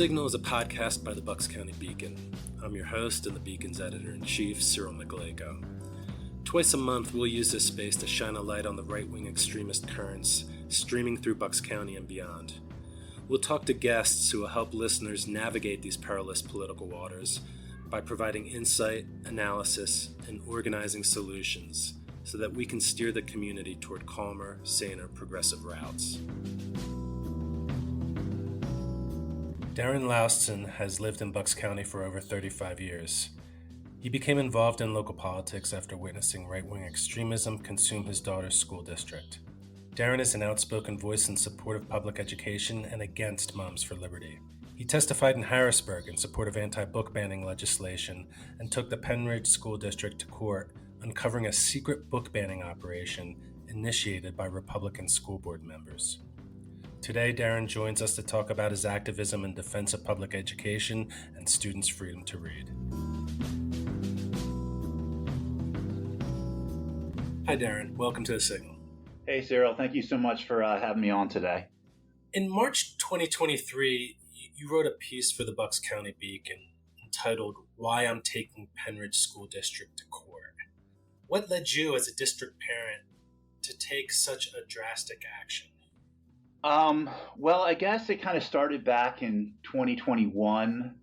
Signal is a podcast by the Bucks County Beacon. I'm your host and the Beacon's editor-in-chief, Cyril McGlego. Twice a month, we'll use this space to shine a light on the right-wing extremist currents streaming through Bucks County and beyond. We'll talk to guests who will help listeners navigate these perilous political waters by providing insight, analysis, and organizing solutions so that we can steer the community toward calmer, saner, progressive routes. Darren Laustsen has lived in Bucks County for over 35 years. He became involved in local politics after witnessing right-wing extremism consume his daughter's school district. Darren is an outspoken voice in support of public education and against Moms for Liberty. He testified in Harrisburg in support of anti-book banning legislation and took the Pennridge School District to court, uncovering a secret book banning operation initiated by Republican school board members. Today, Darren joins us to talk about his activism in defense of public education and students' freedom to read. Hi, Darren. Welcome to The Signal. Hey, Cyril. Thank you so much for having me on today. In March 2023, you wrote a piece for the Bucks County Beacon entitled, "Why I'm Taking Pennridge School District to Court." What led you as a district parent to take such a drastic action? Well, I guess it kind of started back in 2021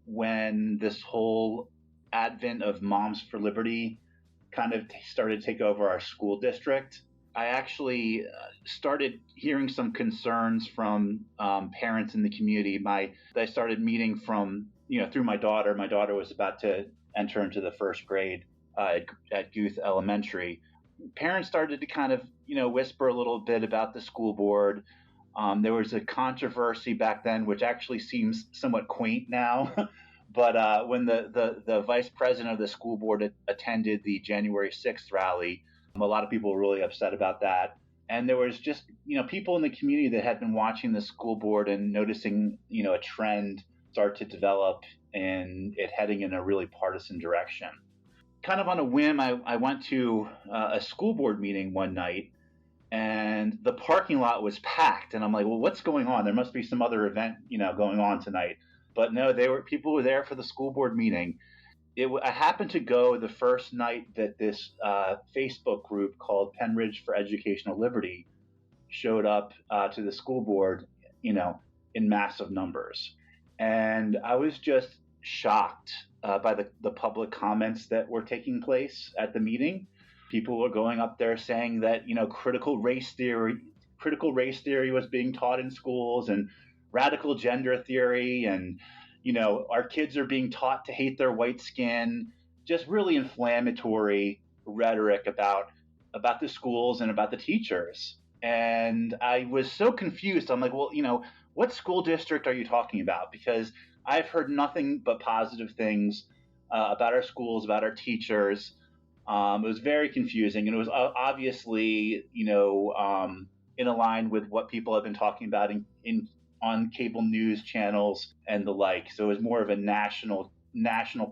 when this whole advent of Moms for Liberty kind of started to take over our school district. I actually started hearing some concerns from parents in the community. I started meeting through my daughter. My daughter was about to enter into the first grade at Guth Elementary. Parents started to kind of, whisper a little bit about the school board. There was a controversy back then, which actually seems somewhat quaint now. But when the vice president of the school board attended the January 6th rally, a lot of people were really upset about that. And there was just, people in the community that had been watching the school board and noticing, a trend start to develop and it heading in a really partisan direction. Kind of on a whim, I went to a school board meeting one night and the parking lot was packed. And I'm like, well, what's going on? There must be some other event, going on tonight. But no, people were there for the school board meeting. I happened to go the first night that this Facebook group called Pennridge for Educational Liberty showed up to the school board, in massive numbers. And I was just shocked by the public comments that were taking place at the meeting. People were going up there saying that, critical race theory was being taught in schools and radical gender theory and our kids are being taught to hate their white skin, just really inflammatory rhetoric about the schools and about the teachers. And I was so confused. I'm like, well, what school district are you talking about? Because I've heard nothing but positive things about our schools, about our teachers. It was very confusing. And it was obviously, in line with what people have been talking about on cable news channels and the like. So it was more of a national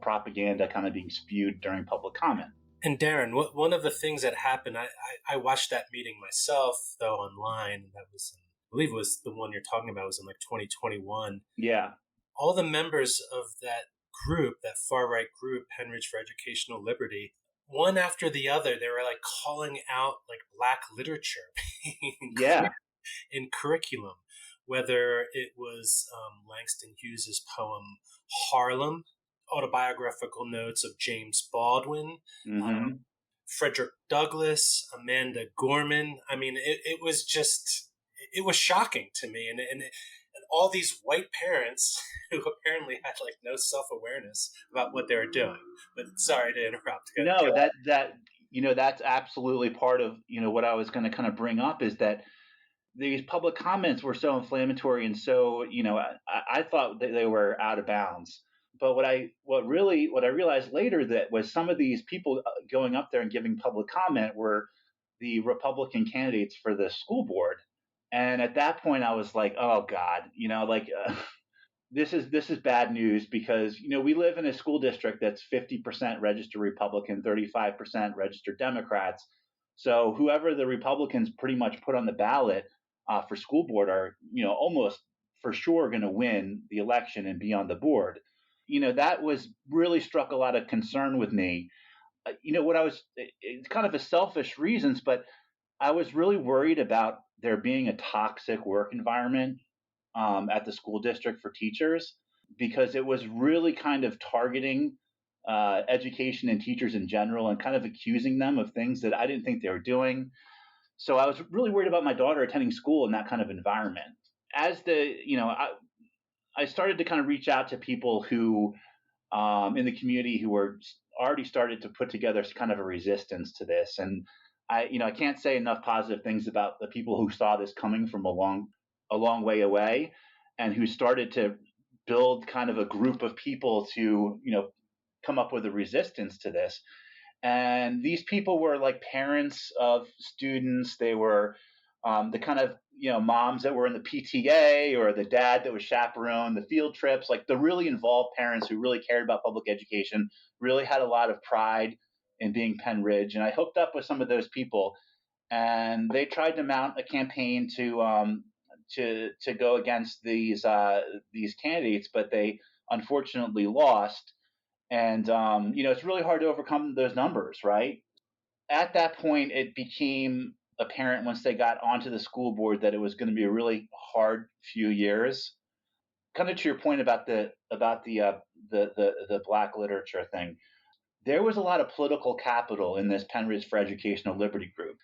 propaganda kind of being spewed during public comment. And Darren, one of the things that happened, I watched that meeting myself, though, online. And that was, I believe it was the one you're talking about, was in like 2021. Yeah. All the members of that group, that far-right group, Pennridge for Educational Liberty, one after the other, they were like calling out like Black literature in curriculum. Whether it was Langston Hughes's poem Harlem, autobiographical notes of James Baldwin, Frederick Douglass, Amanda Gorman. I mean, it was shocking to me. And all these white parents who apparently had like no self-awareness about what they were doing. But sorry to interrupt. No, that's absolutely part of, what I was going to kind of bring up is that these public comments were so inflammatory and so, I thought that they were out of bounds. But what I realized later that was some of these people going up there and giving public comment were the Republican candidates for the school board. And at that point, I was like, oh God, this is bad news because, we live in a school district that's 50% registered Republican, 35% registered Democrats. So whoever the Republicans pretty much put on the ballot for school board are, almost for sure going to win the election and be on the board. That was really struck a lot of concern with me. What I was, it's kind of a selfish reasons, but I was really worried about there being a toxic work environment at the school district for teachers, because it was really kind of targeting education and teachers in general and kind of accusing them of things that I didn't think they were doing. So I was really worried about my daughter attending school in that kind of environment. As I started to kind of reach out to people who in the community who were already started to put together kind of a resistance to this. And I can't say enough positive things about the people who saw this coming from a long way away, and who started to build kind of a group of people to, come up with a resistance to this. And these people were like parents of students. They were the kind of moms that were in the PTA, or the dad that was chaperone the field trips, like the really involved parents who really cared about public education, really had a lot of pride in being Pennridge. And I hooked up with some of those people, and they tried to mount a campaign to go against these candidates, but they unfortunately lost. And it's really hard to overcome those numbers, right? At that point, it became apparent once they got onto the school board that it was going to be a really hard few years. Kind of to your point about the Black literature thing, there was a lot of political capital in this Pennridge for Educational Liberty group.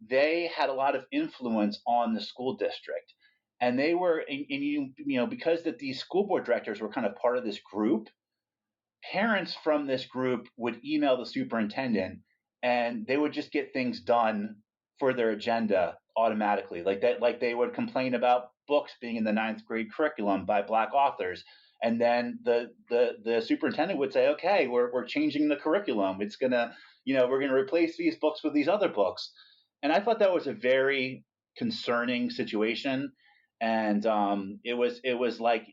They had a lot of influence on the school district, and they were, because that these school board directors were kind of part of this group. Parents from this group would email the superintendent, and they would just get things done for their agenda automatically. Like that, like they would complain about books being in the ninth grade curriculum by Black authors. And then the superintendent would say, okay, we're changing the curriculum. It's gonna, we're gonna replace these books with these other books. And I thought that was a very concerning situation. And it was like,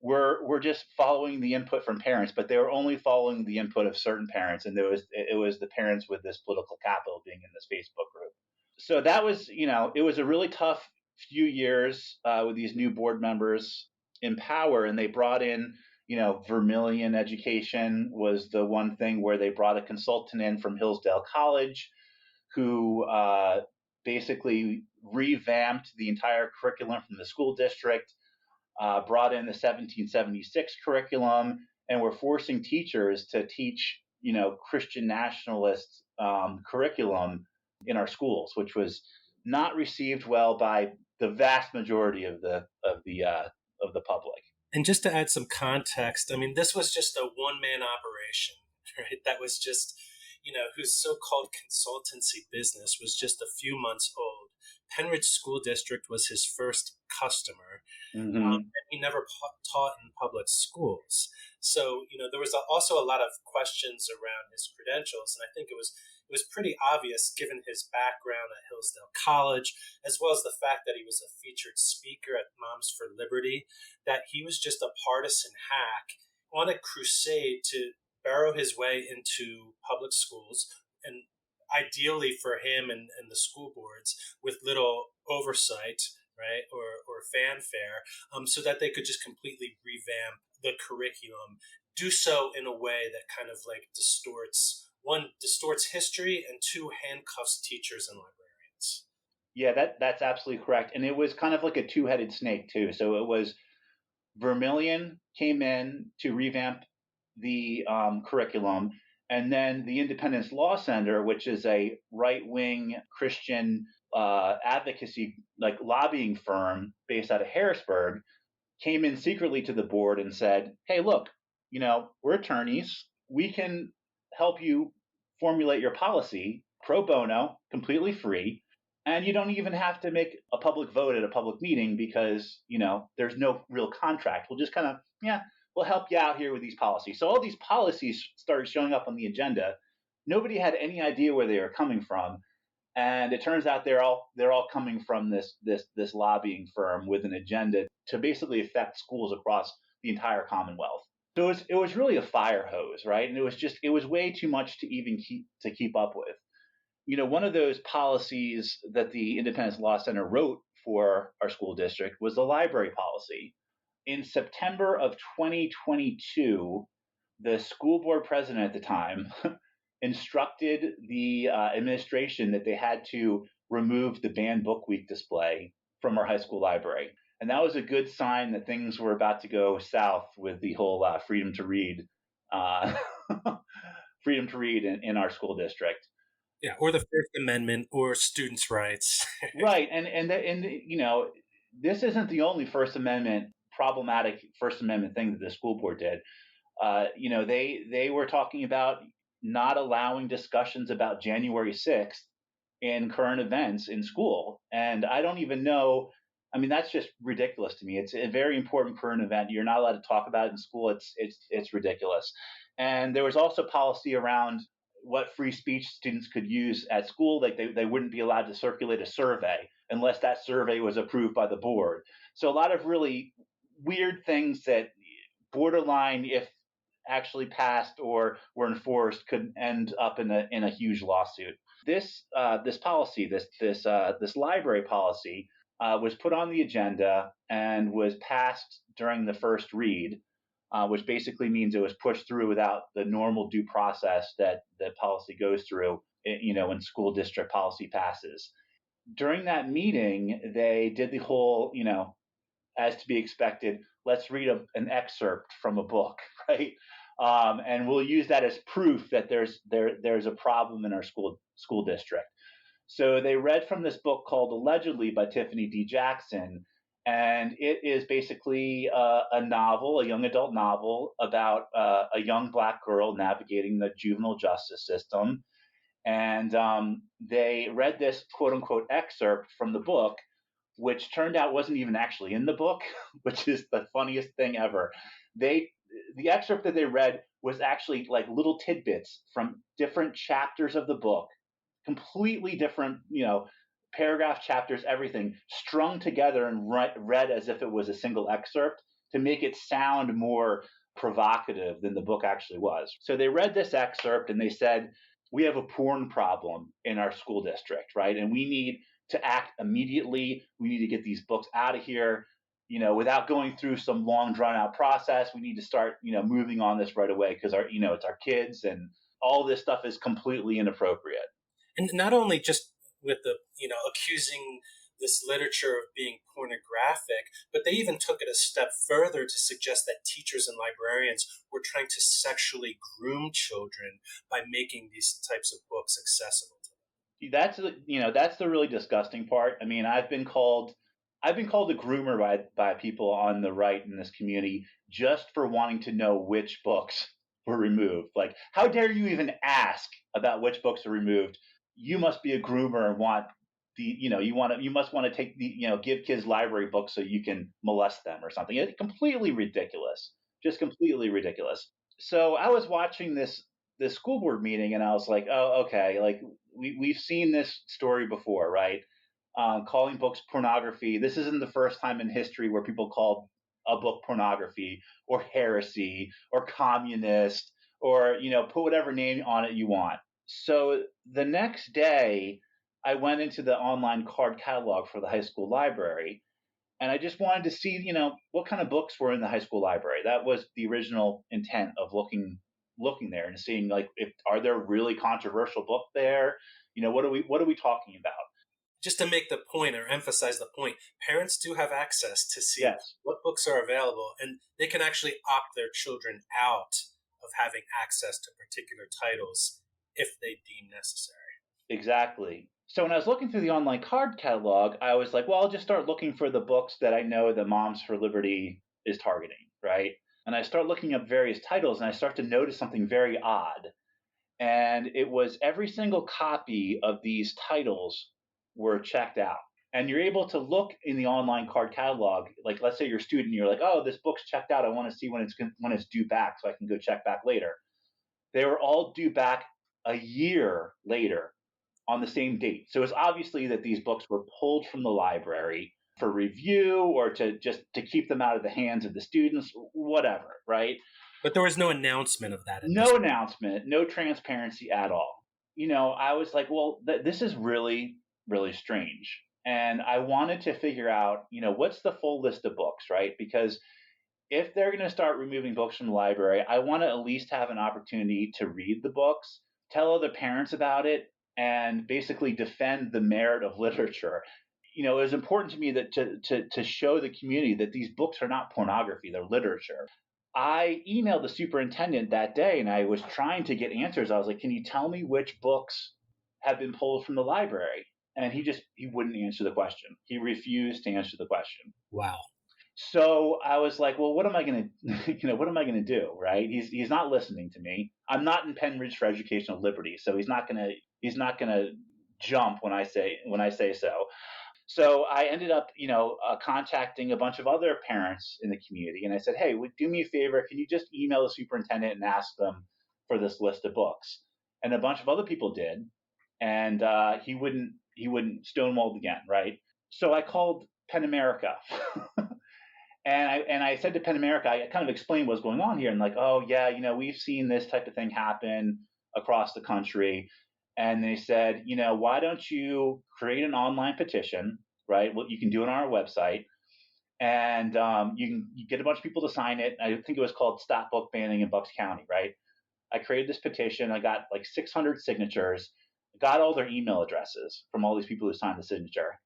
we're just following the input from parents, but they were only following the input of certain parents, and it was the parents with this political capital being in this Facebook group. So that was, it was a really tough few years with these new board members in power, and they brought in, Vermillion Education was the one thing where they brought a consultant in from Hillsdale College, who basically revamped the entire curriculum from the school district, brought in the 1776 curriculum, and were forcing teachers to teach, Christian nationalist curriculum in our schools, which was not received well by the vast majority of the public. And just to add some context, I mean, this was just a one-man operation, right? That was just, whose so-called consultancy business was just a few months old. Pennridge School District was his first customer. Mm-hmm. And he never taught in public schools. So, there was also a lot of questions around his credentials. And I think it was pretty obvious, given his background at Hillsdale College, as well as the fact that he was a featured speaker at Moms for Liberty, that he was just a partisan hack on a crusade to burrow his way into public schools, and ideally for him and the school boards, with little oversight, right, or fanfare, so that they could just completely revamp the curriculum, do so in a way that kind of like distorts history, and two, handcuffs teachers and librarians. Yeah, that's absolutely correct. And it was kind of like a two-headed snake too. So it was Vermillion came in to revamp the curriculum, and then the Independence Law Center, which is a right-wing Christian advocacy, like lobbying firm based out of Harrisburg, came in secretly to the board and said, hey, look, we're attorneys. We can help you formulate your policy pro bono, completely free. And you don't even have to make a public vote at a public meeting, because, there's no real contract. We'll just kind of, we'll help you out here with these policies. So all these policies started showing up on the agenda. Nobody had any idea where they were coming from. And it turns out they're all coming from this lobbying firm with an agenda to basically affect schools across the entire Commonwealth. So it was really a fire hose, right? And it was way too much to even keep up with. One of those policies that the Independence Law Center wrote for our school district was the library policy. In September of 2022, the school board president at the time instructed the administration that they had to remove the banned book week display from our high school library. And that was a good sign that things were about to go south with the whole freedom to read, uh, freedom to read in our school district. Yeah, or the First Amendment or students' rights. Right, and you know, this isn't the only problematic First Amendment thing that the school board did. You know, they were talking about not allowing discussions about January 6th in current events in school, and I don't even know. I mean, that's just ridiculous to me. It's a very important current event. You're not allowed to talk about it in school. It's ridiculous. And there was also policy around what free speech students could use at school. Like they wouldn't be allowed to circulate a survey unless that survey was approved by the board. So a lot of really weird things that borderline, if actually passed or were enforced, could end up in a huge lawsuit. This policy, this library policy, was put on the agenda and was passed during the first read, which basically means it was pushed through without the normal due process that policy goes through. You know, when school district policy passes. During that meeting, they did the whole, you know, as to be expected, let's read an excerpt from a book, right? And we'll use that as proof that there's a problem in our school district. So they read from this book called Allegedly by Tiffany D. Jackson, and it is basically a novel, a young adult novel about a young Black girl navigating the juvenile justice system. And they read this quote unquote excerpt from the book, which turned out wasn't even actually in the book, which is the funniest thing ever. The excerpt that they read was actually like little tidbits from different chapters of the book, completely different, you know, paragraph, chapters, everything strung together and read as if it was a single excerpt to make it sound more provocative than the book actually was. So they read this excerpt and they said, we have a porn problem in our school district, right? And we need to act immediately. We need to get these books out of here, you know, without going through some long drawn out process. We need to start, you know, moving on this right away because our, you know, it's our kids and all this stuff is completely inappropriate. And not only just with the, you know, accusing this literature of being pornographic, but they even took it a step further to suggest that teachers and librarians were trying to sexually groom children by making these types of books accessible to them. That's the really disgusting part. I mean, I've been called a groomer by people on the right in this community just for wanting to know which books were removed. Like, how dare you even ask about which books are removed? You must be a groomer and want you must want to take give kids library books so you can molest them or something. It's completely ridiculous, just completely ridiculous. So I was watching this school board meeting and I was like, oh, okay, like we've seen this story before, right? Calling books pornography. This isn't the first time in history where people called a book pornography or heresy or communist or, you know, put whatever name on it you want. So the next day, I went into the online card catalog for the high school library, and I just wanted to see, you know, what kind of books were in the high school library. That was the original intent of looking there and seeing, like, if are there really controversial book there? You know, what are we talking about? Just to make the point or emphasize the point, parents do have access to see Yes. what books are available, and they can actually opt their children out of having access to particular titles if they deem necessary. Exactly. So when I was looking through the online card catalog, I was like, well, I'll just start looking for the books that I know that Moms for Liberty is targeting, right? And I start looking up various titles and I start to notice something very odd. And it was every single copy of these titles were checked out. And you're able to look in the online card catalog, like let's say you're a student, you're like, oh, this book's checked out. I want to see when it's due back so I can go check back later. They were all due back a year later on the same date. So it's obviously that these books were pulled from the library for review or to keep them out of the hands of the students, whatever, right? But there was no announcement of that. No announcement, no transparency at all. You know, I was like, well, this is really, really strange. And I wanted to figure out, what's the full list of books, right? Because if they're going to start removing books from the library, I want to at least have an opportunity to read the books, tell other parents about it, and basically defend the merit of literature. It was important to me that to show the community that these books are not pornography, they're literature. I emailed the superintendent that day and I was trying to get answers. I was like, can you tell me which books have been pulled from the library? And he wouldn't answer the question. He refused to answer the question. Wow. So I was like, well, what am I going to, what am I going to do? Right. He's not listening to me. I'm not in Pennridge for educational liberty. So he's not going to jump when I say so. So I ended up, contacting a bunch of other parents in the community, and I said, "Hey, do me a favor. Can you just email the superintendent and ask them for this list of books?" And a bunch of other people did, and he wouldn't. He wouldn't. Stonewalled again, right? So I called Penn America, and I said to Penn America, I kind of explained what's going on here, and like, oh yeah, we've seen this type of thing happen across the country. And they said, why don't you create an online petition, right? Well, you can do it on our website, and you get a bunch of people to sign it. I think it was called Stop Book Banning in Bucks County, right? I created this petition. I got like 600 signatures. Got all their email addresses from all these people who signed the signature,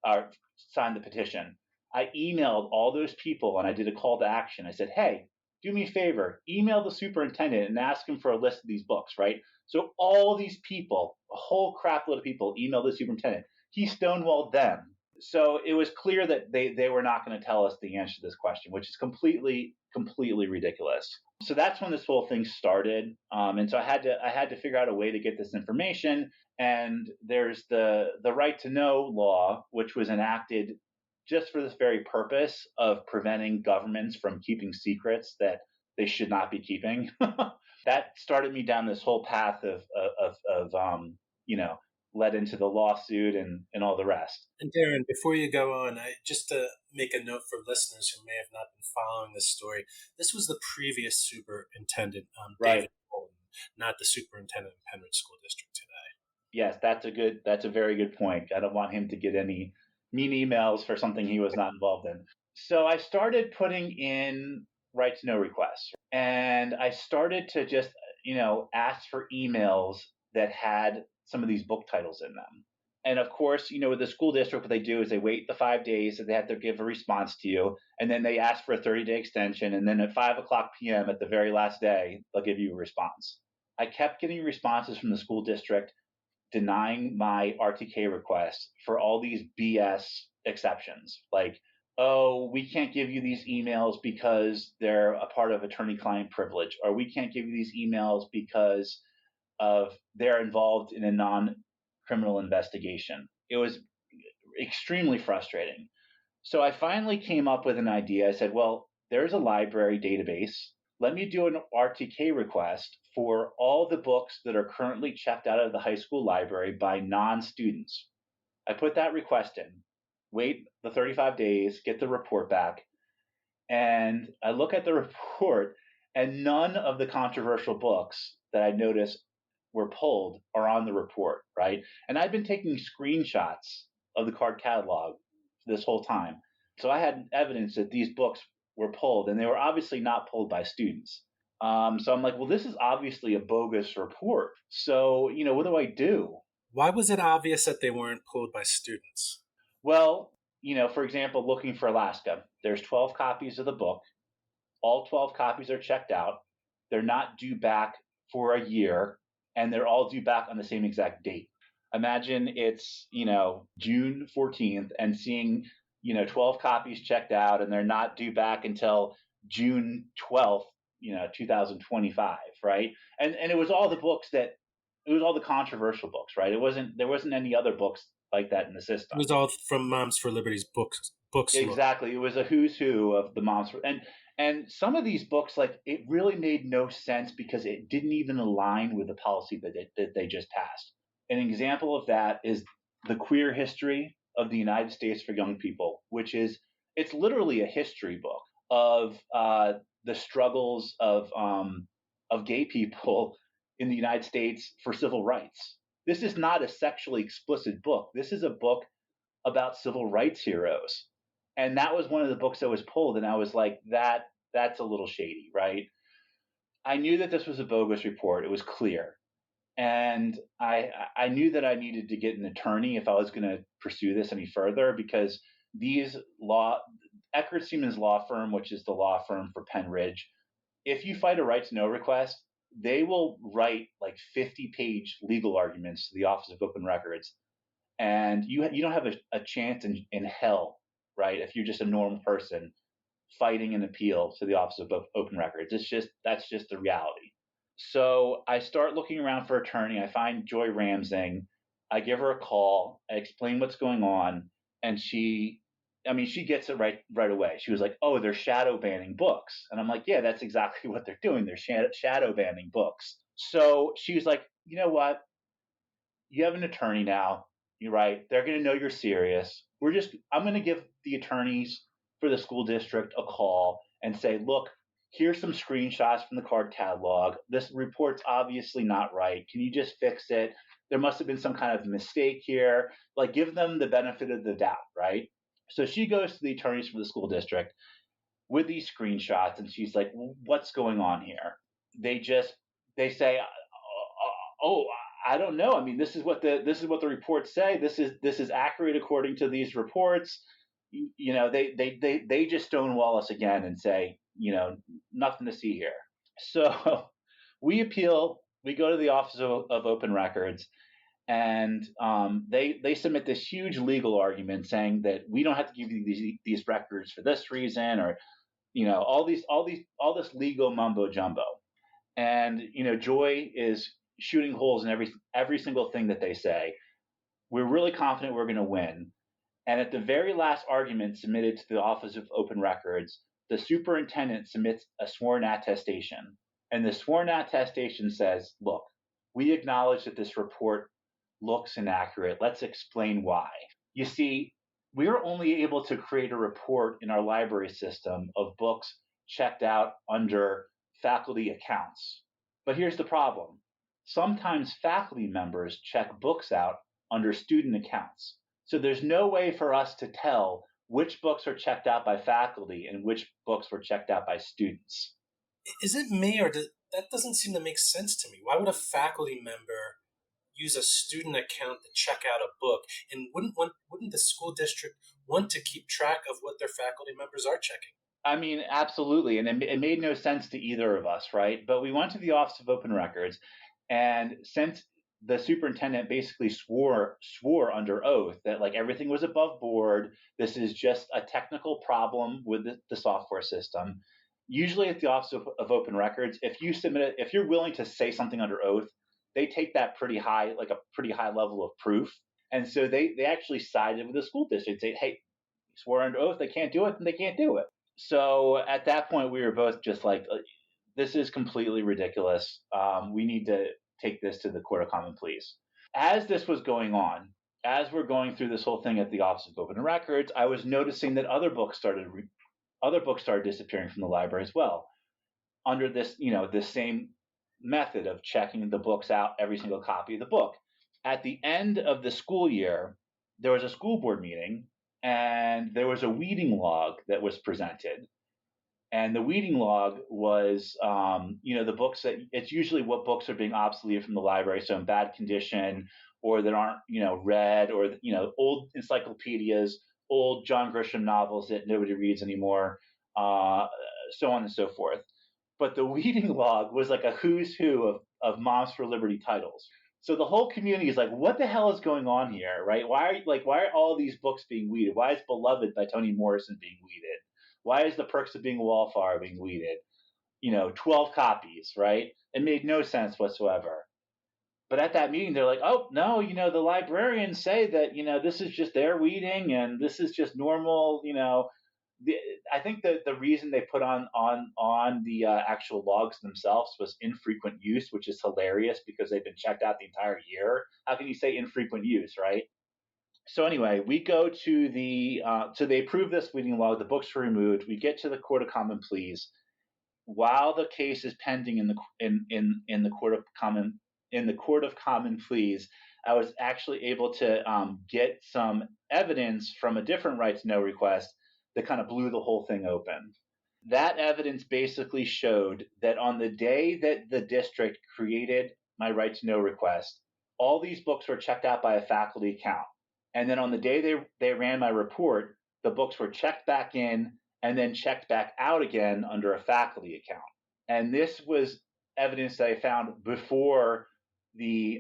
or signed the petition. I emailed all those people and I did a call to action. I said, hey, do me a favor, email the superintendent and ask him for a list of these books, right? So all these people, a whole crap load of people, emailed the superintendent. He stonewalled them. So it was clear that they were not going to tell us the answer to this question, which is completely ridiculous. So that's when this whole thing started, and so I had to figure out a way to get this information. And there's the right to know law, which was enacted just for this very purpose of preventing governments from keeping secrets that they should not be keeping. That started me down this whole path of led into the lawsuit and all the rest. And Darren, before you go on, just to make a note for listeners who may have not been following this story, this was the previous superintendent, Right. David Bolton, not the superintendent of Pennridge School District today. Yes, that's a very good point. I don't want him to get any mean emails for something he was not involved in. So I started putting in right to know requests, and I started to just, ask for emails that had some of these book titles in them. And of course, with the school district, what they do is they wait the 5 days that they have to give a response to you, and then they ask for a 30-day extension, and then at 5:00 p.m. at the very last day, they'll give you a response. I kept getting responses from the school district denying my RTK request for all these BS exceptions, like, oh, we can't give you these emails because they're a part of attorney-client privilege, or we can't give you these emails because of they're involved in a non-criminal investigation. It was extremely frustrating. So I finally came up with an idea. I said, well, there's a library database. Let me do an RTK request for all the books that are currently checked out of the high school library by non-students. I put that request in, wait the 35 days, get the report back, and I look at the report, and none of the controversial books that I noticed were pulled are on the report, right? And I've been taking screenshots of the card catalog this whole time. So I had evidence that these books were pulled, and they were obviously not pulled by students. So I'm like, well, this is obviously a bogus report. So, what do I do? Why was it obvious that they weren't pulled by students? Well, for example, looking for Alaska, there's 12 copies of the book. All 12 copies are checked out. They're not due back for a year, and they're all due back on the same exact date. Imagine it's, June 14th and seeing, 12 copies checked out, and they're not due back until June 12th, 2025, right? And it was all the controversial books, right? There wasn't any other books like that in the system. It was all from Moms for Liberty's books. Exactly. It was a who's who of the Moms for, and some of these books, like, it really made no sense because it didn't even align with the policy that they just passed. An example of that is the Queer History of the United States for Young People, it's literally a history book of the struggles of gay people in the United States for civil rights. This is not a sexually explicit book. This is a book about civil rights heroes. And that was one of the books that was pulled. And I was like, that's a little shady, right? I knew that this was a bogus report. It was clear. And I knew that I needed to get an attorney if I was going to pursue this any further, because these Eckert Siemens law firm, which is the law firm for Pennridge, if you fight a right to know request, they will write like 50-page legal arguments to the Office of Open Records, and you don't have a chance in hell, right? If you're just a normal person fighting an appeal to the Office of Open Records, that's just the reality. So I start looking around for an attorney. I find Joy Ramsing. I give her a call. I explain what's going on, and she gets it right away. She was like, "Oh, they're shadow banning books," and I'm like, "Yeah, that's exactly what they're doing. They're shadow banning books." So she was like, "You know what? You have an attorney now. You're right. They're going to know you're serious. I'm going to give the attorneys for the school district a call and say, look, here's some screenshots from the card catalog. This report's obviously not right. Can you just fix it? There must have been some kind of mistake here." Like, give them the benefit of the doubt, right? So she goes to the attorneys for the school district with these screenshots, and she's like, "What's going on here?" They say, "Oh, I don't know. I mean, this is what the reports say. This is accurate according to these reports." They just stonewall us again and say, nothing to see here. So we appeal. We go to the Office of Open Records, and they submit this huge legal argument saying that we don't have to give you these records for this reason, or all this legal mumbo jumbo. And Joy is shooting holes in every single thing that they say. We're really confident we're going to win. And at the very last argument submitted to the Office of Open Records, the superintendent submits a sworn attestation. And the sworn attestation says, look, we acknowledge that this report looks inaccurate. Let's explain why. You see, we are only able to create a report in our library system of books checked out under faculty accounts. But here's the problem. Sometimes faculty members check books out under student accounts. So there's no way for us to tell which books are checked out by faculty and which books were checked out by students. Is it me, or that doesn't seem to make sense to me? Why would a faculty member use a student account to check out a book? And wouldn't the school district want to keep track of what their faculty members are checking? I mean, absolutely. And it made no sense to either of us, right? But we went to the Office of Open Records, and since the superintendent basically swore under oath that like everything was above board, this is just a technical problem with the software system. Usually at the Office of Open Records, if you're willing to say something under oath, they take that pretty high level of proof. And so they actually sided with the school district, say, hey, swore under oath, they can't do it, then they can't do it. So at that point, we were both just like, this is completely ridiculous. We need to take this to the Court of Common Pleas. As this was going on, as we're going through this whole thing at the Office of Open Records, I was noticing that other books started disappearing from the library as well, under this same method of checking the books out, every single copy of the book. At the end of the school year, there was a school board meeting, and there was a weeding log that was presented. And the weeding log was, the books that it's usually what books are being obsoleted from the library, so in bad condition, or that aren't, read, or, old encyclopedias, old John Grisham novels that nobody reads anymore, so on and so forth. But the weeding log was like a who's who of Moms for Liberty titles. So the whole community is like, what the hell is going on here, right? Why are all these books being weeded? Why is Beloved by Toni Morrison being weeded? Why is The Perks of Being a Wallflower being weeded? 12 copies, right? It made no sense whatsoever. But at that meeting, they're like, oh, no, the librarians say that, this is just their weeding and this is just normal, I think that the reason they put on the actual logs themselves was infrequent use, which is hilarious because they've been checked out the entire year. How can you say infrequent use, right? So anyway, we go to so they approve this weeding log. The books are removed. We get to the Court of Common Pleas. While the case is pending in the Court of Common Pleas, I was actually able to get some evidence from a different right to know request that kind of blew the whole thing open. That evidence basically showed that on the day that the district created my right to know request, all these books were checked out by a faculty account. And then on the day they ran my report, the books were checked back in and then checked back out again under a faculty account. And this was evidence that I found before this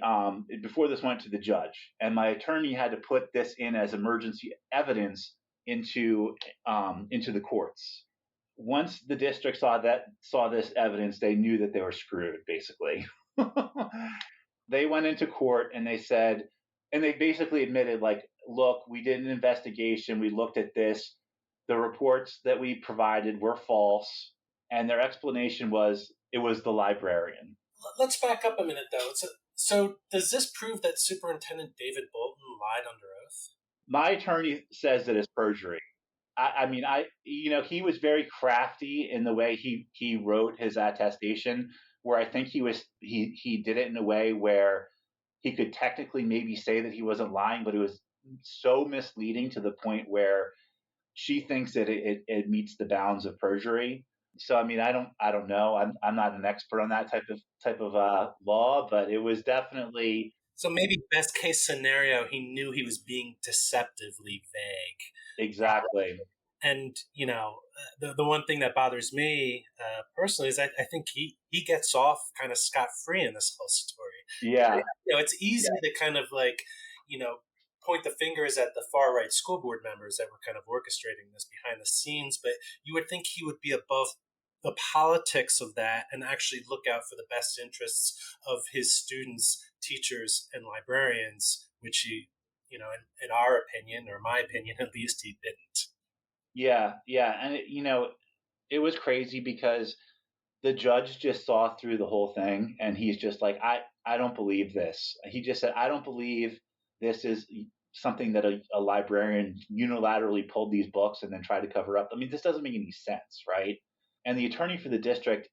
went to the judge. And my attorney had to put this in as emergency evidence into the courts. Once the district saw this evidence, they knew that they were screwed, basically. They went into court and they basically admitted, like, look, we did an investigation, we looked at this, the reports that we provided were false, and their explanation was it was the librarian. Let's back up a minute, though. So does this prove that Superintendent David Bolton lied under oath? My attorney says that it's perjury. He was very crafty in the way he wrote his attestation, where I think he did it in a way where he could technically maybe say that he wasn't lying, but it was so misleading to the point where she thinks that it meets the bounds of perjury. So I don't know. I'm not an expert on that type of law, but it was definitely. So maybe best case scenario, he knew he was being deceptively vague. Exactly. And the one thing that bothers me personally is I think he gets off kind of scot-free in this whole story. Yeah. It's easy to kind of point the fingers at the far right school board members that were kind of orchestrating this behind the scenes, but you would think he would be above the politics of that and actually look out for the best interests of his students, teachers, and librarians, which he, in our opinion, or my opinion at least, he didn't. Yeah, and it was crazy because the judge just saw through the whole thing, and he's just like, I don't believe this. He just said, I don't believe this is something that a librarian unilaterally pulled these books and then tried to cover up. I mean, this doesn't make any sense, right? And the attorney for the district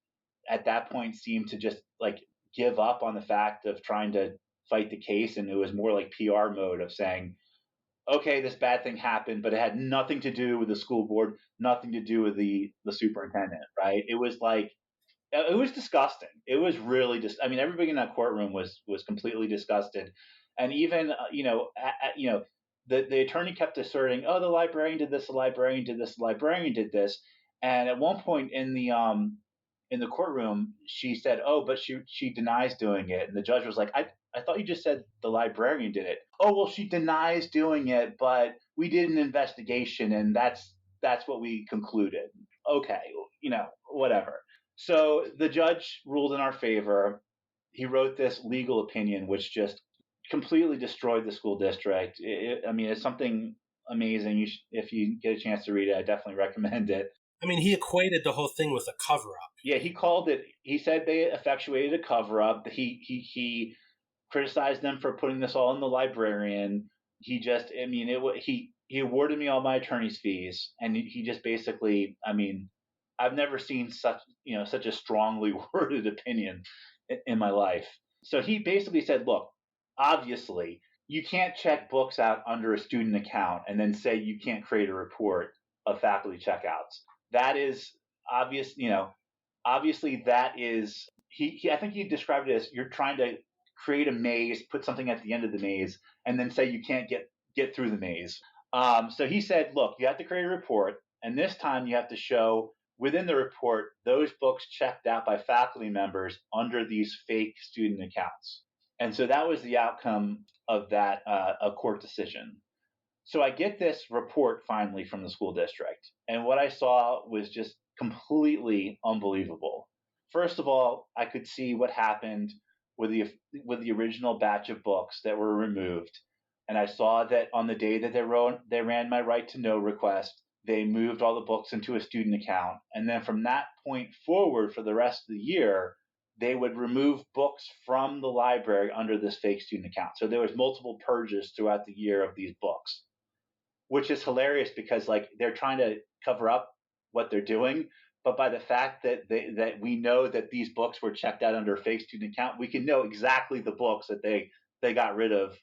at that point seemed to just like give up on the fact of trying to fight the case, and it was more like PR mode of saying, okay, this bad thing happened, but it had nothing to do with the school board, nothing to do with the superintendent, right? It was disgusting. It was really just. I mean, everybody in that courtroom was completely disgusted, and even the attorney kept asserting, "Oh, the librarian did this, the librarian did this, the librarian did this," and at one point in the courtroom, she said, "Oh, but she denies doing it," and the judge was like, I thought you just said the librarian did it." "Oh, well, she denies doing it, but we did an investigation, and that's what we concluded." Okay, whatever. So the judge ruled in our favor. He wrote this legal opinion, which just completely destroyed the school district. It's something amazing. If you get a chance to read it, I definitely recommend it. I mean, he equated the whole thing with a cover-up. Yeah, he said they effectuated a cover-up. He criticized them for putting this all in the librarian. He just, he awarded me all my attorney's fees, and he just basically, I've never seen such a strongly worded opinion in my life. So he basically said, look, obviously, you can't check books out under a student account and then say you can't create a report of faculty checkouts. That is obvious, obviously that is, I think he described it as you're trying to create a maze, put something at the end of the maze, and then say you can't get through the maze. So he said, look, you have to create a report, and this time you have to show within the report those books checked out by faculty members under these fake student accounts. And so that was the outcome of that a court decision. So I get this report finally from the school district, and what I saw was just completely unbelievable. First of all, I could see what happened with the original batch of books that were removed, and I saw that on the day that they ran my right to know request, they moved all the books into a student account, and then from that point forward for the rest of the year, they would remove books from the library under this fake student account. So there was multiple purges throughout the year of these books, which is hilarious because they're trying to cover up what they're doing. But by the fact that we know that these books were checked out under a fake student account, we can know exactly the books that they they got rid of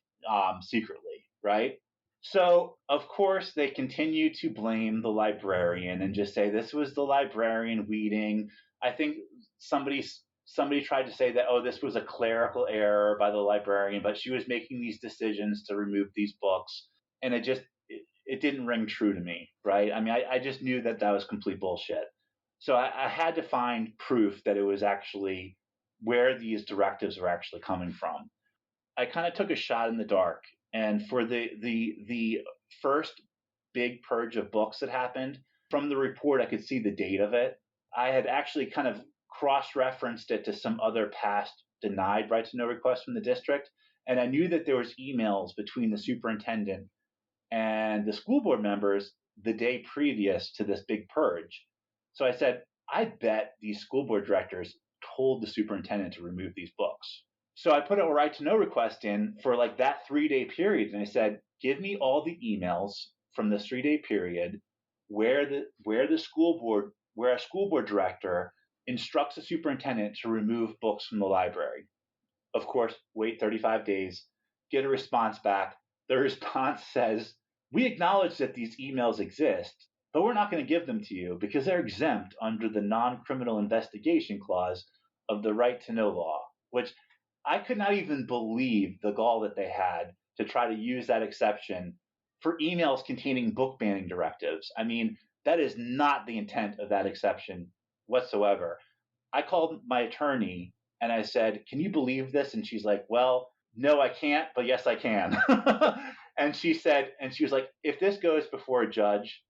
secretly, right? So, of course, they continue to blame the librarian and just say this was the librarian weeding. I think somebody somebody tried to say that, oh, this was a clerical error by the librarian, but she was making these decisions to remove these books, and it didn't ring true to me, right? I mean, I just knew that that was complete bullshit. So I had to find proof that it was actually where these directives were actually coming from. I kind of took a shot in the dark, and for the first big purge of books that happened, from the report I could see the date of it. I had actually kind of cross-referenced it to some other past denied right to know requests from the district, and I knew that there was emails between the superintendent and the school board members the day previous to this big purge. So I said, I bet these school board directors told the superintendent to remove these books. So I put a right to know request in for like that 3-day period. And I said, give me all the emails from this 3-day period where a school board director instructs the superintendent to remove books from the library. Of course, wait 35 days, get a response back. The response says, we acknowledge that these emails exist, but we're not going to give them to you because they're exempt under the non-criminal investigation clause of the right to know law, which I could not even believe the gall that they had to try to use that exception for emails containing book banning directives. I mean, that is not the intent of that exception whatsoever. I called my attorney and I said, can you believe this? And she's like, well, no, I can't, but yes, I can. And she was like, if this goes before a judge,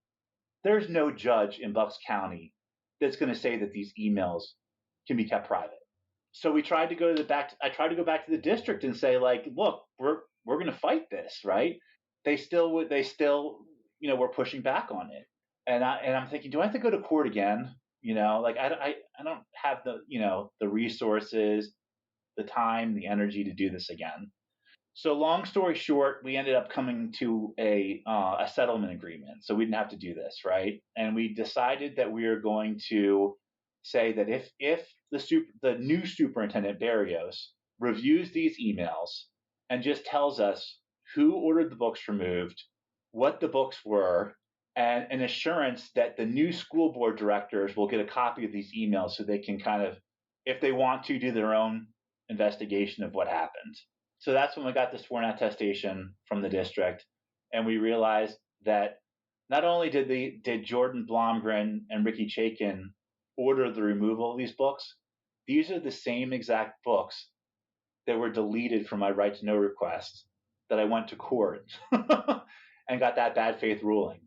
there's no judge in Bucks County that's going to say that these emails can be kept private. So we tried to I tried to go back to the district and say, like, look, we're going to fight this, right? They still were pushing back on it. And I'm thinking, do I have to go to court again? Like I don't have the resources, the time, the energy to do this again. So long story short, we ended up coming to a settlement agreement, so we didn't have to do this, right? And we decided that we are going to say that if the new superintendent Barrios reviews these emails and just tells us who ordered the books removed, what the books were, and an assurance that the new school board directors will get a copy of these emails so they can kind of, if they want to, do their own investigation of what happened. So that's when we got the sworn attestation from the district, and we realized that not only did Jordan Blomgren and Ricky Chaikin order the removal of these books, these are the same exact books that were deleted from my right to know request that I went to court and got that bad faith ruling.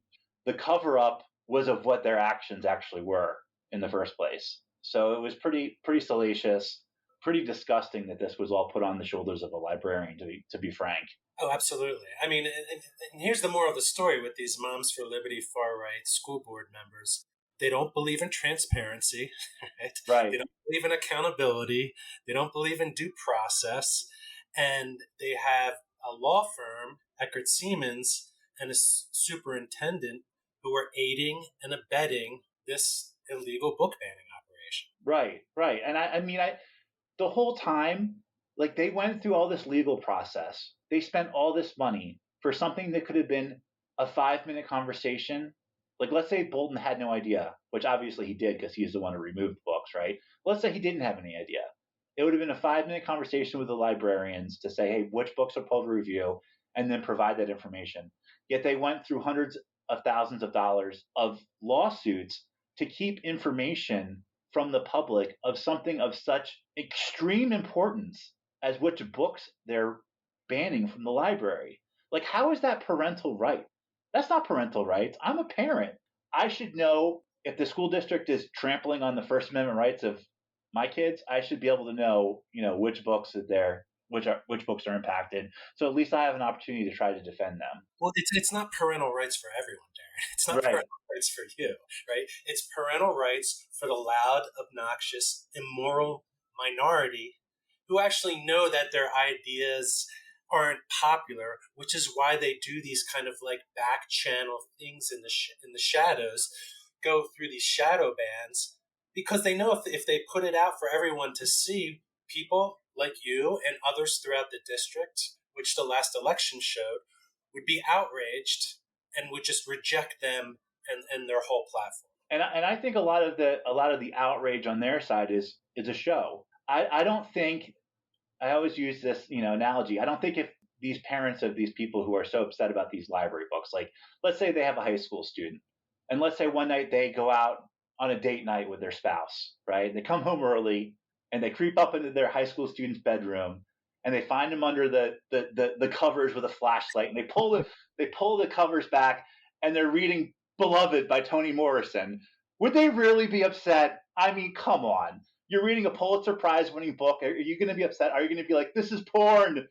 The cover up was of what their actions actually were in the first place. So it was pretty salacious, pretty disgusting that this was all put on the shoulders of a librarian, to be frank. Oh, absolutely. I mean, and here's the moral of the story with these Moms for Liberty far-right school board members. They don't believe in transparency, right? Right. They don't believe in accountability. They don't believe in due process. And they have a law firm, Eckert Siemens, and a superintendent who are aiding and abetting this illegal book banning operation. Right. And I mean, the whole time, like, they went through all this legal process. They spent all this money for something that could have been a 5-minute conversation. Like, let's say Bolton had no idea, which obviously he did because he's the one who removed the books, right? Let's say he didn't have any idea. It would have been a 5-minute conversation with the librarians to say, hey, which books are public review, and then provide that information. Yet they went through hundreds of thousands of dollars of lawsuits to keep information from the public of something of such extreme importance as which books they're banning from the library. Like, how is that parental right? That's not parental rights. I'm a parent. I should know if the school district is trampling on the First Amendment rights of my kids. I should be able to know, which books which books are impacted. So at least I have an opportunity to try to defend them. Well, it's not parental rights for everyone, Darren. It's not Right. parental rights for you, right? It's parental rights for the loud, obnoxious, immoral minority who actually know that their ideas aren't popular, which is why they do these kind of like back channel things in the shadows, go through these shadow bans, because they know if they put it out for everyone to see, people like you and others throughout the district, which the last election showed, would be outraged and would just reject them and their whole platform. And I think a lot of the outrage on their side is a show. I don't think, I always use this, analogy. I don't think if these parents of these people who are so upset about these library books, like let's say they have a high school student, and let's say one night they go out on a date night with their spouse, right? They come home early and they creep up into their high school student's bedroom and they find him under the covers with a flashlight, and they pull the covers back and they're reading Beloved by Toni Morrison. Would they really be upset? I mean, come on. You're reading a Pulitzer Prize winning book. Are you going to be upset? Are you going to be like, this is porn?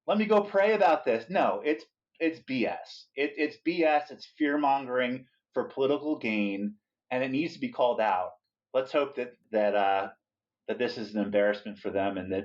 Let me go pray about this. No, it's BS. It's BS. It's fear mongering for political gain, and it needs to be called out. Let's hope that this is an embarrassment for them, and that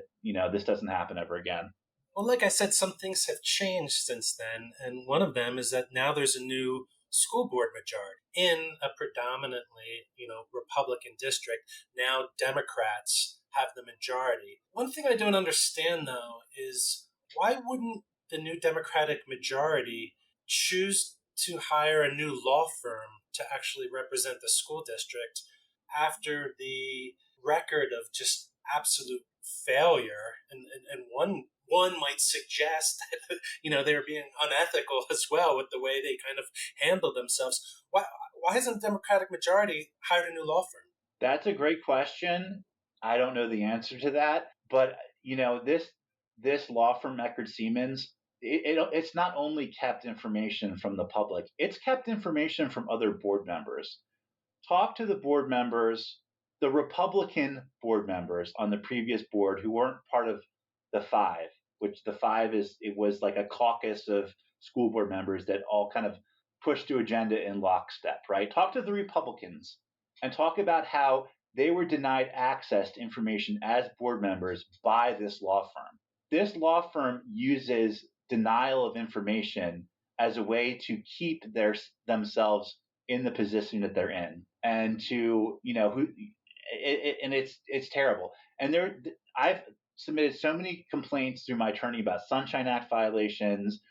this doesn't happen ever again. Well, like I said, some things have changed since then, and one of them is that now there's a new school board majority in a predominantly, Republican district. Now Democrats have the majority. One thing I don't understand, though, is why wouldn't the new Democratic majority choose to hire a new law firm to actually represent the school district after the record of just absolute failure? And one might suggest that they were being unethical as well with the way they kind of handled themselves. Why hasn't the Democratic majority hired a new law firm? That's a great question. I don't know the answer to that, but this law firm, Eckerd Siemens, it's not only kept information from the public; it's kept information from other board members. Talk to the board members, the Republican board members on the previous board who weren't part of the five, which the five it was like a caucus of school board members that all kind of pushed the agenda in lockstep, right? Talk to the Republicans and talk about how they were denied access to information as board members by this law firm. This law firm uses denial of information as a way to keep themselves in the position that they're in, and to and it's terrible. And I've submitted so many complaints through my attorney about Sunshine Act violations,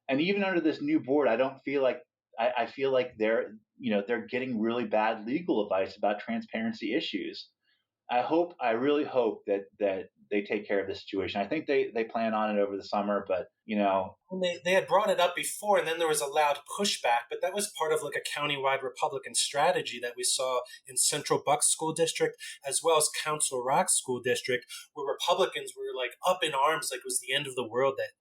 and even under this new board, I feel like they're getting really bad legal advice about transparency issues. I really hope that they take care of this situation. I think they plan on it over the summer, but they had brought it up before, and then there was a loud pushback, but that was part of like a countywide Republican strategy that we saw in Central Bucks School District as well as Council Rock School District, where Republicans were like up in arms, like it was the end of the world that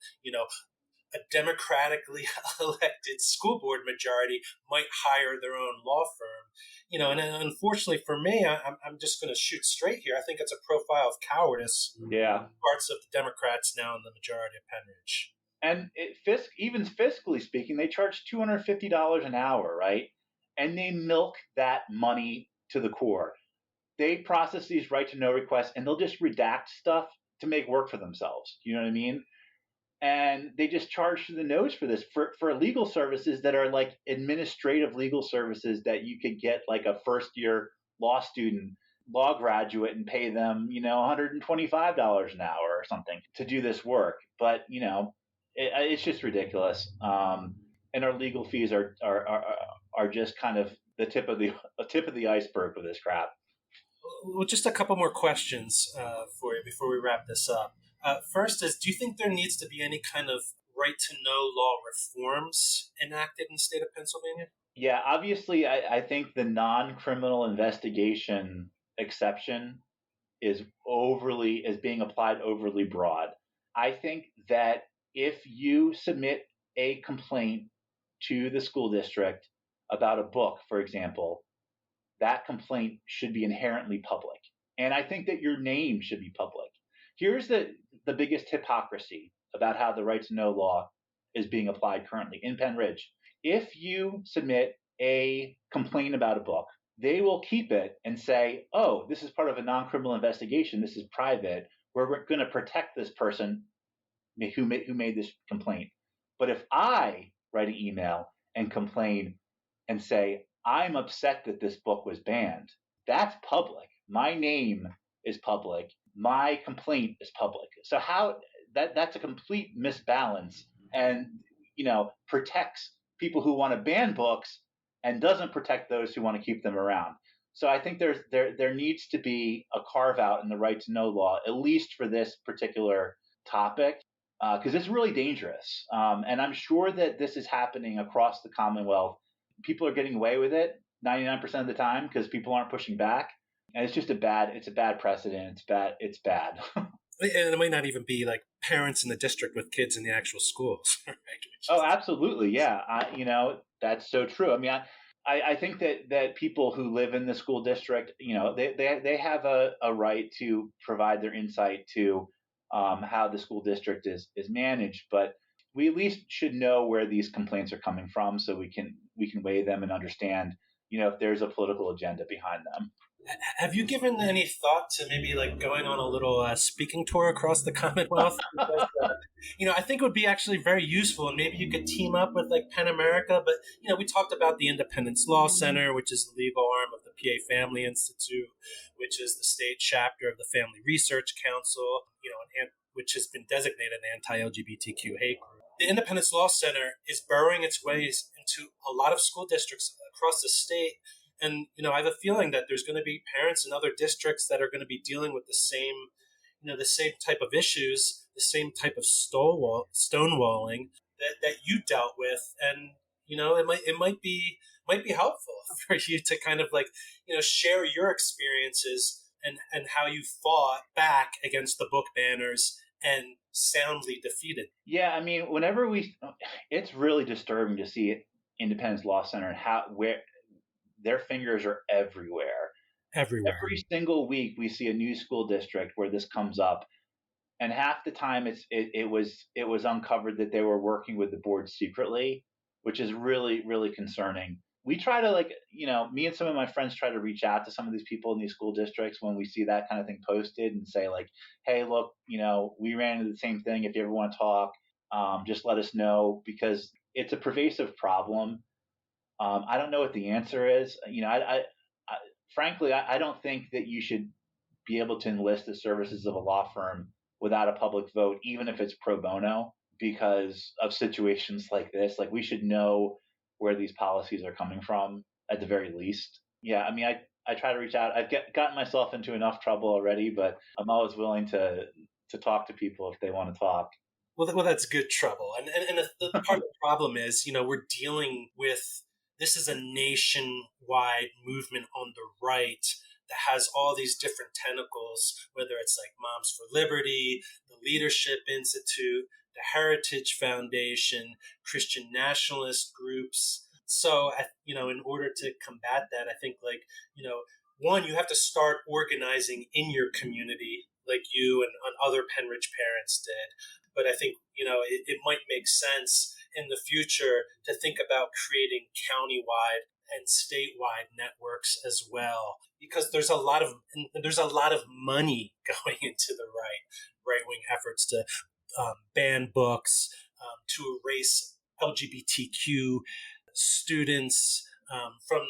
a democratically elected school board majority might hire their own law firm. And unfortunately for me, I'm just going to shoot straight here. I think it's a profile of cowardice. Yeah. Parts of the Democrats now in the majority of Pennridge. And even fiscally speaking, they charge $250 an hour, right? And they milk that money to the core. They process these right to know requests, and they'll just redact stuff to make work for themselves. You know what I mean? And they just charge to the nose for this, for legal services that are like administrative legal services that you could get like a first year law graduate and pay them, $125 an hour or something to do this work. But, it's just ridiculous. And our legal fees are just kind of the tip of the iceberg for this crap. Well, just a couple more questions for you before we wrap this up. First is, do you think there needs to be any kind of right-to-know law reforms enacted in the state of Pennsylvania? Yeah, obviously, I think the non-criminal investigation exception is being applied overly broad. I think that if you submit a complaint to the school district about a book, for example, that complaint should be inherently public. And I think that your name should be public. Here's the biggest hypocrisy about how the right to know law is being applied currently in Pennridge. If you submit a complaint about a book, they will keep it and say, oh, this is part of a non-criminal investigation. This is private. We're going to protect this person who made this complaint. But if I write an email and complain and say, I'm upset that this book was banned, that's public. My name is public. my complaint is public. So how that's a complete misbalance, and protects people who want to ban books and doesn't protect those who want to keep them around. So I think there needs to be a carve out in the right to know law, at least for this particular topic, because it's really dangerous. And I'm sure that this is happening across the Commonwealth. People are getting away with it 99% of the time because people aren't pushing back, and it's a bad precedent. It's bad. And it might not even be like parents in the district with kids in the actual schools, right? Oh, absolutely, yeah. That's so true. I mean, I think that people who live in the school district, they have a right to provide their insight to how the school district is managed, but we at least should know where these complaints are coming from, so we can weigh them and understand, if there's a political agenda behind them. Have you given any thought to maybe like going on a little speaking tour across the Commonwealth? Because, I think it would be actually very useful, and maybe you could team up with like Penn America. But we talked about the Independence Law Center, which is the legal arm of the PA Family Institute, which is the state chapter of the Family Research Council, which has been designated an anti-LGBTQ hate group. The Independence Law Center is burrowing its ways into a lot of school districts across the state. And, I have a feeling that there's going to be parents in other districts that are going to be dealing with the same type of issues, the same type of stonewalling that you dealt with. And, it might be helpful for you to kind of like, share your experiences and how you fought back against the book banners and soundly defeated. Yeah, I mean, it's really disturbing to see Independence Law Center and where their fingers are everywhere. Everywhere. Every single week we see a new school district where this comes up, and half the time it was uncovered that they were working with the board secretly, which is really, really concerning. We try to me and some of my friends try to reach out to some of these people in these school districts when we see that kind of thing posted and say like, hey, look, we ran into the same thing. If you ever want to talk, just let us know, because it's a pervasive problem. I don't know what the answer is. Frankly, I don't think that you should be able to enlist the services of a law firm without a public vote, even if it's pro bono, because of situations like this. Like, we should know where these policies are coming from at the very least. Yeah, I mean, I try to reach out. I've gotten myself into enough trouble already, but I'm always willing to talk to people if they want to talk. Well, that's good trouble. And the part of the problem is, we're dealing with, this is a nationwide movement on the right that has all these different tentacles, whether it's like Moms for Liberty, the Leadership Institute, the Heritage Foundation, Christian nationalist groups. So, in order to combat that, I think one, you have to start organizing in your community like you and other Pennridge parents did. But I think, it might make sense in the future to think about creating countywide and statewide networks as well, because there's a lot of money going into the right wing efforts to ban books, to erase LGBTQ students from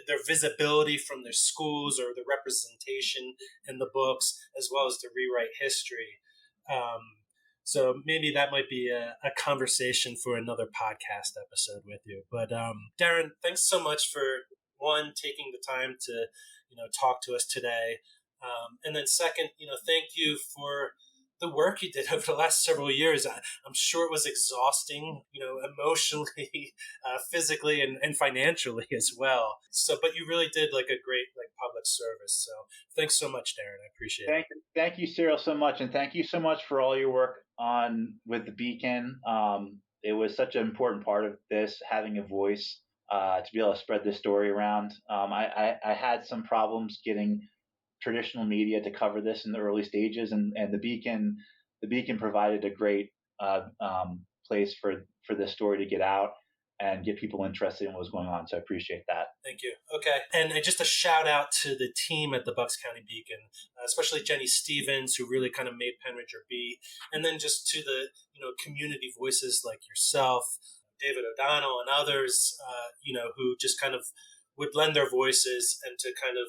their visibility from their schools or the representation in the books, as well as to rewrite history. So maybe that might be a conversation for another podcast episode with you. But Darren, thanks so much for, one, taking the time to, talk to us today. And then second, thank you for the work you did over the last several years. I'm sure it was exhausting, emotionally, physically, and financially as well. So, but you really did like a great public service. So thanks so much, Darren. I appreciate it. Thank you, Cyril, so much. And thank you so much for all your work with the Beacon. It was such an important part of this, having a voice to be able to spread this story around. I had some problems getting traditional media to cover this in the early stages, and the Beacon provided a great place for this story to get out and get people interested in what was going on. So I appreciate that. Thank you. Okay. And just a shout out to the team at the Bucks County Beacon, especially Jenny Stevens, who really kind of made Pennridge or be, and then just to the, community voices like yourself, David O'Donnell, and others, who just kind of would lend their voices and to kind of,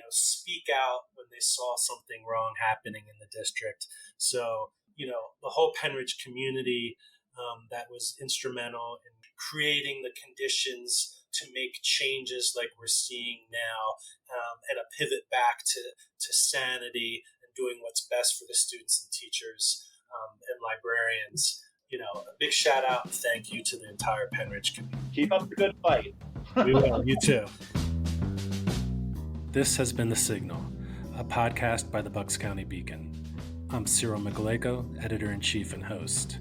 speak out when they saw something wrong happening in the district. So, the whole Pennridge community that was instrumental in creating the conditions to make changes like we're seeing now, and a pivot back to sanity and doing what's best for the students and teachers and librarians. A big shout out and thank you to the entire Pennridge community. Keep up the good fight. We will. You too. This has been The Signal, a podcast by the Bucks County Beacon. I'm Cyril Migaleko, editor-in-chief and host.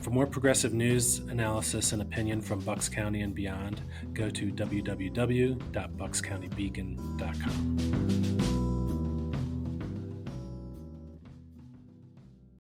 For more progressive news, analysis, and opinion from Bucks County and beyond, go to www.buckscountybeacon.com.